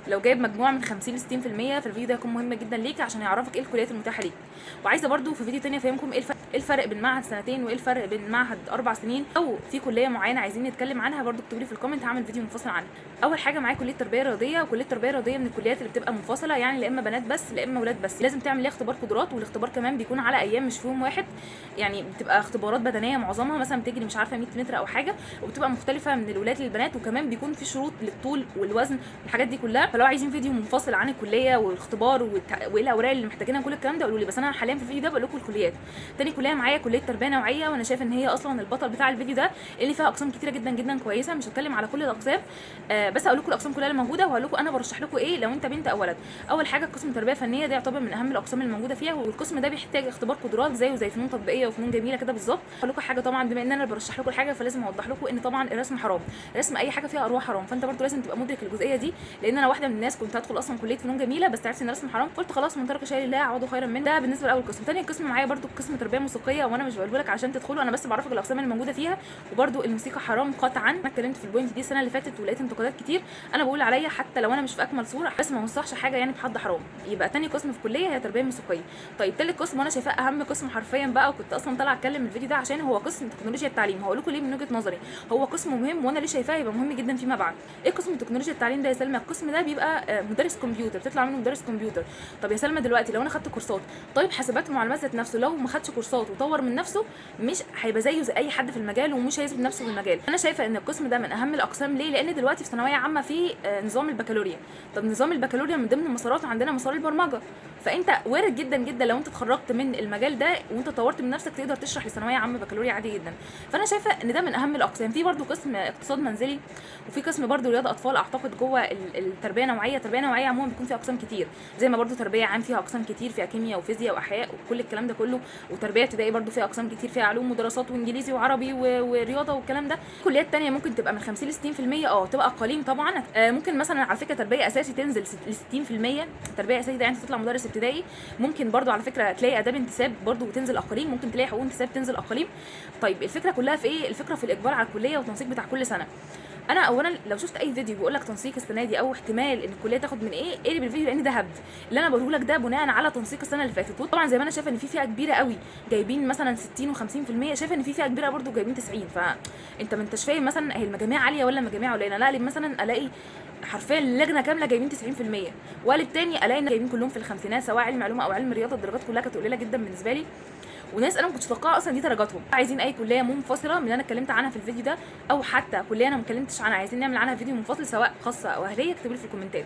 لو جايب مجموع من 50 ل 60%، فالفيديو ده هيكون مهم جدا ليك عشان يعرفك ايه الكليات المتاحه ليك. وعايزه برده في فيديو تاني افهمكم ايه الفرق بين معهد سنتين وايه الفرق بين معهد 4 سنين، او في كليه معينه عايزين نتكلم عنها برده اكتبوا لي في الكومنت، هعمل فيديو منفصل عنها. اول حاجه معايا كليه تربيه رياضيه، وكليه تربيه رياضيه من الكليات اللي بتبقى منفصله، يعني لا اما بنات بس لا اما ولاد بس. لازم تعمل ليها اختبار قدرات، والاختبار كمان بيكون على ايام مش في يوم واحد، يعني بتبقى اختبارات بدنيه معظمها، مثلا بتجري مش عارفه 100 متر او حاجه، وبتبقى مختلفه من الولاد للبنات، وكمان بيكون في شروط للطول والوزن والحاجات دي كلها. فلو عايزين فيديو منفصل عن الكليه والاختبار وايه الاوراق اللي محتاجينها كل الكلام ده قولوا لي. بس انا حاليا في الفيديو ده بقول لكم الكليات. تاني كليه معايا كليه تربيه نوعيه، وانا شايفه ان هي اصلا البطل بتاع الفيديو ده، اللي فيها اقسام كتيره جدا جدا كويسه. مش هتكلم على كل الاقسام، بس هقول لكم الاقسام كلها اللي موجوده، وهقول لكم انا برشح لكم ايه لو انت بنت او ولد. اول حاجه قسم تربيه فنيه، ده يعتبر من اهم الاقسام اللي موجوده فيها، والقسم ده بيحتاج اختبار قدرات زيه زي فنون تطبيقيه وفنون جميله كده بالظبط. هقول لكم حاجه طبعا، بما ان انا برشح لكم الحاجه فلازم اوضح لكم ان طبعا الرسم حرام، رسم اي حاجه فيها ارواح حرام، فانت برضو لازم تبقى مدرك الجزئيه دي. لان انا واحده من الناس كنت هدخل اصلا كليه فنون جميله، بس عرفت ان الرسم حرام، قلت خلاص من ترك شيء لله اعوض خيرا منه. ده بالنسبه لاول قسم. تاني قسم معايا برضو قسم تربيه موسيقيه، وانا مش بقوله لك عشان تدخلوا، انا بس بعرفك الاقسام اللي موجوده فيها. وبرضو الموسيقى حرام قطعا، انا اتكلمت في البوينت دي السنه اللي فاتت ولقيت انتقادات كتير، انا بقول عليا حتى لو انا مش في اكمل صوره، بس ما اوصحش حاجه يعني بحد حرام. يبقى تاني قسم في الكليه هي تربيه موسيقيه. طيب تالت قسم وانا شايفاه اهم قسم حرفيا بقى، وكنت اصلا طالعه اتكلم الفيديو ده عشان هو قسم تكنولوجيا التعليم. هقول لكم ليه من وجهه نظري هو قسم مهم، وانا ليه شايفاه يبقى مهم جدا فيما بعد. ايه قسم تكنولوجيا التعليم ده يا سلمى؟ القسم ده بيبقى مدرس كمبيوتر، بتطلع منه مدرس كمبيوتر. طب يا سلمى دلوقتي لو انا خدت كورسات، طيب حاسبات ومعلومات ذات نفسه لو ما خدش كورسات وطور من نفسه مش هيبقى زيه زي اي حد في المجال، ومش هيثبت نفسه في المجال. انا شايفه ان القسم ده من اهم الاقسام. ليه؟ لان دلوقتي في ثانويه عامه في نظام البكالوريا. طب نظام البكالوريا من ضمن مساراته عندنا مسار البرمجه، فانت وارد جدا جدا لو انت اتخرجت من المجال ده وانت طورت من نفسك تقدر تشرح لثانويه عامه بكالوريا عادي جدا. فانا شايفه ان ده من اهم الاقسام. في برده قسم اقتصاد منزلي، وفي قسم برده رياضه اطفال، اعتقد جوه التربيه نوعيه. التربيه نوعيه عموما بيكون فيها اقسام كتير، زي ما برده تربيه عام فيها اقسام كتير، فيها كيمياء وفيزياء واحياء وكل الكلام ده كله. وتربيه ابتدائي برده فيها اقسام كتير، فيها علوم ودراسات وانجليزي وعربي ورياضه والكلام ده. كليات تانية ممكن تبقى من 50 ل 60%، تبقى اقاليم طبعا. ممكن مثلا على فكره تربيه اساسي تنزل ل 60%. تربيه اساسي ده يعني تطلع مدرس ابتدائي. ممكن برده على فكره تلاقي اداب انتساب برده وتنزل اقاليم، ممكن تلاقي حقوق انتساب تنزل اقاليم. طيب الفكره كلها في ايه؟ الفكره في الاقبال على الكليه والتنسيق بتاع كل سنه. انا اولا لو شفت اي فيديو بيقول لك تنسيق السنه دي او احتمال ان الكليه تاخد من ايه، اقلب الفيديو، لان ده هبد. اللي انا بقوله لك ده بناء على تنسيق السنه اللي فاتت. طبعا زي ما انا شايفه ان في فئه كبيره قوي جايبين مثلا 60 و50%، شايفه ان في فئه كبيره برده جايبين 90. فانت ما انتش فاهم مثلا هي المجاميع عاليه ولا المجاميع قليله. لا، مثلا الاقي حرفيا اللجنه كامله جايبين 90%، وقالب تاني الاقي ان جايبين كلهم في الخمسينات، سواء علم علوم او علم رياضه. الدرجات كلها كانت قليله جدا بالنسبه لي، وناس انا ما كنتش متوقعه اصلا دي درجاتهم. عايزين اي كليه منفصله من اللي انا اتكلمت عنها في الفيديو ده، او حتى كليه انا ما اتكلمتش عنها عايزين نعمل عنها فيديو منفصل سواء خاصه او اهليه، اكتبوا لي في الكومنتات.